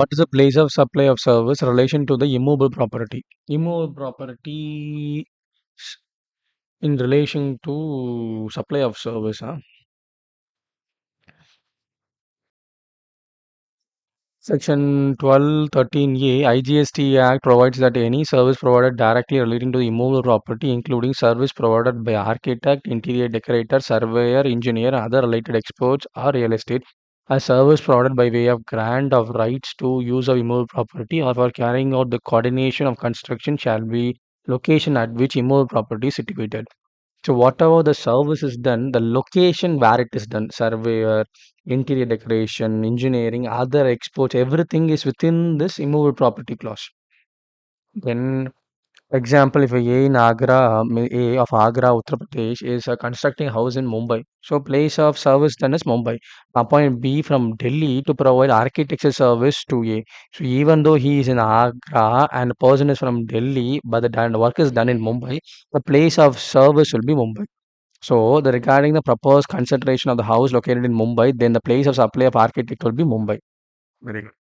What is the place of supply of service relation to the immovable property? Immovable property in relation to supply of service. Huh? Section 1213A IGST Act provides that any service provided directly relating to the immovable property, including service provided by architect, interior decorator, surveyor, engineer, other related experts, or real estate, a service provided by way of grant of rights to use of immovable property or for carrying out the coordination of construction shall be location at which immovable property is situated. So whatever the service is done, the location where it is done, surveyor, interior decoration, engineering, other exports, everything is within this immovable property clause. Then, example, if A in Agra, A of Agra, Uttar Pradesh is constructing a house in Mumbai. So place of service done is Mumbai. Appoint B from Delhi to provide architecture service to A. So even though he is in Agra and the person is from Delhi, but the work is done in Mumbai, the place of service will be Mumbai. So, the regarding the proposed concentration of the house located in Mumbai, then the place of supply of architect will be Mumbai. Very good.